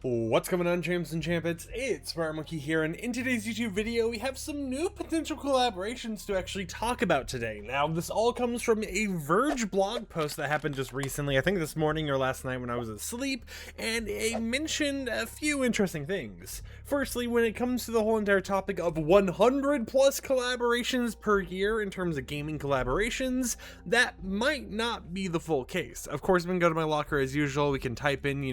What's going on, champs and champets? It's FireMonkey here, and in today's YouTube video we have some new potential collaborations to actually talk about today. Now, this all comes from a Verge blog post that happened just recently, I think this morning or last night when I was asleep, and it mentioned a few interesting things. Firstly, when it comes to the whole entire topic of 100 plus collaborations per year in terms of gaming collaborations, that might not be the full case. Of course, we can go to my locker as usual, we can type in,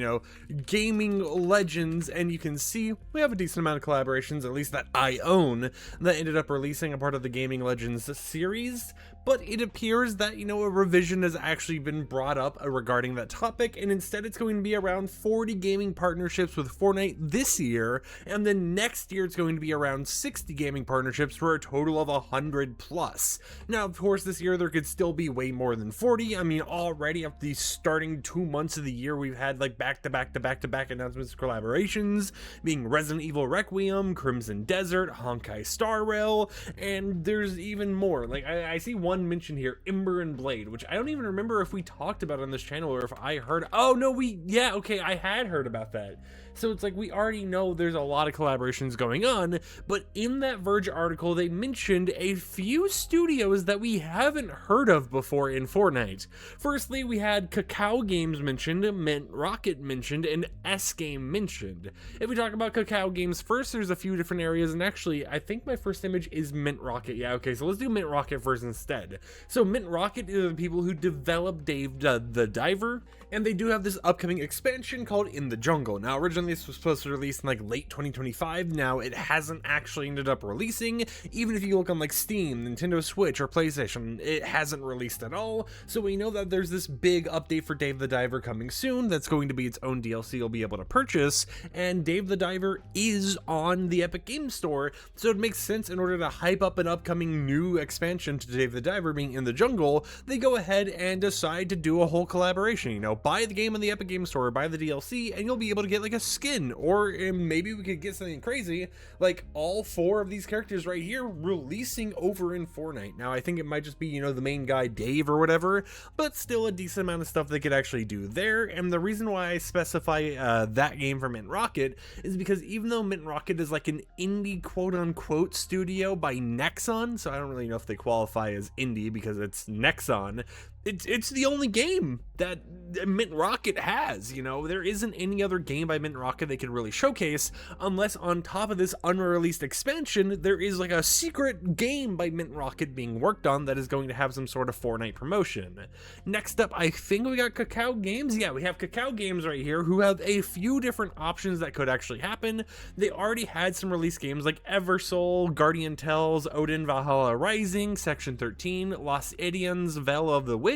gaming legends, and you can see we have a decent amount of collaborations, at least that I own, that ended up releasing a part of the Gaming Legends series. But it appears that, a revision has actually been brought up regarding that topic, and instead it's going to be around 40 gaming partnerships with Fortnite this year, and then next year it's going to be around 60 gaming partnerships for a total of 100 plus. Now, of course, this year there could still be way more than 40. I mean, already after the starting 2 months of the year, we've had like back-to-back announcements of collaborations, being Resident Evil Requiem, Crimson Desert, Honkai Star Rail, and there's even more. Like, I see one mention here, Ember and Blade, which I don't even remember if we talked about on this channel or if I heard. Oh no, I had heard about that. So it's like we already know there's a lot of collaborations going on, but in that Verge article they mentioned a few studios that we haven't heard of before in Fortnite. Firstly, we had Cacao Games mentioned, Mint Rocket mentioned, and S Game mentioned. If we talk about Cacao Games first, there's a few different areas, and actually I think my first image is Mint Rocket. Yeah, okay, so let's do Mint Rocket first instead. So Mint Rocket is the people who developed Dave the Diver, and they do have this upcoming expansion called In the Jungle. Now, originally this was supposed to release in like late 2025. Now it hasn't actually ended up releasing. Even if you look on like Steam, Nintendo Switch, or PlayStation, it hasn't released at all. So we know that there's this big update for Dave the Diver coming soon that's going to be its own DLC you'll be able to purchase, and Dave the Diver is on the Epic Games Store, so it makes sense in order to hype up an upcoming new expansion to Dave the Diver being In the Jungle, they go ahead and decide to do a whole collaboration. Buy the game on the Epic Games Store, buy the DLC, and you'll be able to get like a skin, or maybe we could get something crazy like all 4 of these characters right here releasing over in Fortnite. Now I think it might just be the main guy Dave or whatever, but still a decent amount of stuff they could actually do there. And the reason why I specify that game for Mint Rocket is because even though Mint Rocket is like an indie quote-unquote studio by Nexon, so I don't really know if they qualify as indie because it's Nexon, it's the only game that Mint Rocket has. There isn't any other game by Mint Rocket they could really showcase, unless on top of this unreleased expansion there is like a secret game by Mint Rocket being worked on that is going to have some sort of Fortnite promotion. Next up, I think we got Cacao Games. Yeah, we have Cacao Games right here, who have a few different options that could actually happen. They already had some release games like Eversoul, Guardian Tales, Odin Valhalla Rising, Section 13, Lost Idions, Veil of the Witch.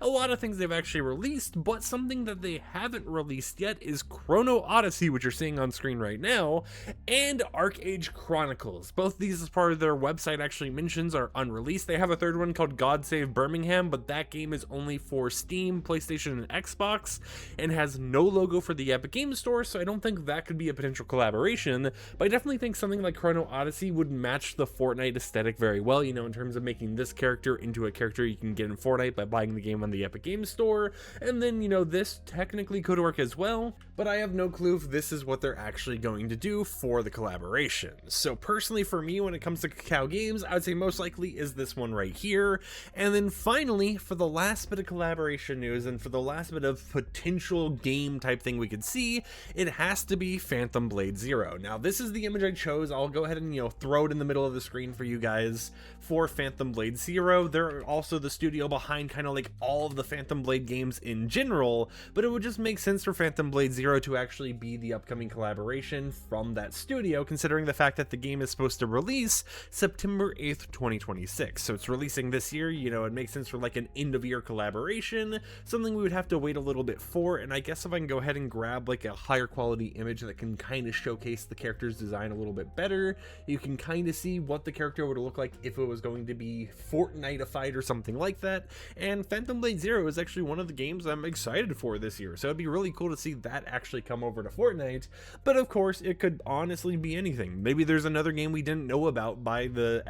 A lot of things they've actually released, but something that they haven't released yet is Chrono Odyssey, which you're seeing on screen right now, and Arcade Chronicles. Both these, as part of their website actually mentions, are unreleased. They have a third one called God Save Birmingham, but that game is only for Steam, PlayStation, and Xbox, and has no logo for the Epic Games Store, so I don't think that could be a potential collaboration, but I definitely think something like Chrono Odyssey would match the Fortnite aesthetic very well, in terms of making this character into a character you can get in Fortnite by buying the game on the Epic Games Store, and then this technically could work as well, but I have no clue if this is what they're actually going to do for the collaboration. So personally for me, when it comes to Cacao Games, I would say most likely is this one right here. And then finally, for the last bit of collaboration news and for the last bit of potential game type thing we could see, it has to be Phantom Blade Zero. Now this is the image I chose. I'll go ahead and throw it in the middle of the screen for you guys for Phantom Blade Zero. They're also the studio behind kind of like all of the Phantom Blade games in general, but it would just make sense for Phantom Blade Zero to actually be the upcoming collaboration from that studio, considering the fact that the game is supposed to release September 8th, 2026. So it's releasing this year, it makes sense for like an end of year collaboration, something we would have to wait a little bit for. And I guess if I can go ahead and grab like a higher quality image that can kind of showcase the character's design a little bit better, you can kind of see what the character would look like if it was going to be Fortnite-ified or something like that. And and Phantom Blade Zero is actually one of the games I'm excited for this year, so it'd be really cool to see that actually come over to Fortnite. But of course, it could honestly be anything. Maybe there's another game we didn't know about by the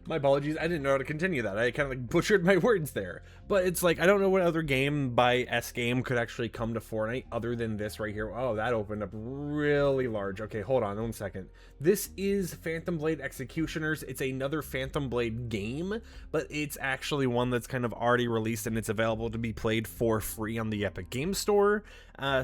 my apologies, I didn't know how to continue that. I kind of like butchered my words there. But it's like, I don't know what other game by S game could actually come to Fortnite other than this right here. Oh, that opened up really large. Okay, hold on 1 second. This is Phantom Blade Executioners. It's another Phantom Blade game, but it's actually one that's kind of already released and it's available to be played for free on the Epic Game Store.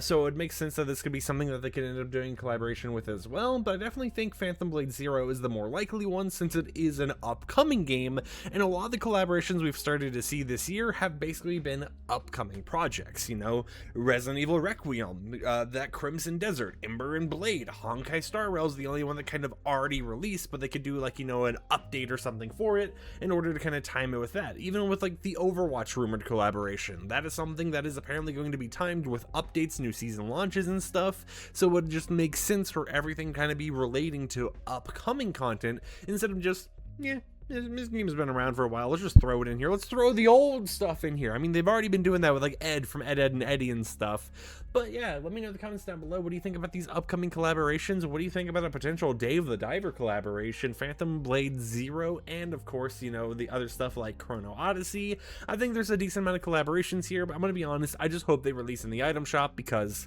So it would make sense that this could be something that they could end up doing collaboration with as well, but I definitely think Phantom Blade Zero is the more likely one since it is an upcoming game, and a lot of the collaborations we've started to see this year have basically been upcoming projects, you know, Resident Evil Requiem, that Crimson Desert, Ember and Blade, Honkai Star Rail's the only one that kind of already released, but they could do like, you know, an update or something for it in order to kind of time it with that. Even with like the Overwatch rumored collaboration, that is something that is apparently going to be timed with updates, new season launches and stuff, so it would just make sense for everything kind of be relating to upcoming content instead of just, yeah, this game's been around for a while, let's just throw it in here, let's throw the old stuff in here. I mean, they've already been doing that with like Ed from Ed, and Eddie and stuff. But yeah, let me know in the comments down below, what do you think about these upcoming collaborations? What do you think about a potential Dave the Diver collaboration, Phantom Blade Zero, and of course, you know, the other stuff like Chrono Odyssey? I think there's a decent amount of collaborations here, but I'm gonna be honest, I just hope they release in the item shop because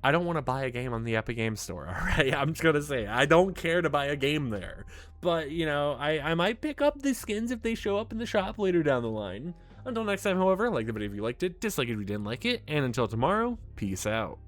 I don't want to buy a game on the Epic Game Store, alright? I'm just gonna say, I don't care to buy a game there. But, you know, I might pick up the skins if they show up in the shop later down the line. Until next time, however, like the video if you liked it, dislike it if you didn't like it, and until tomorrow, peace out.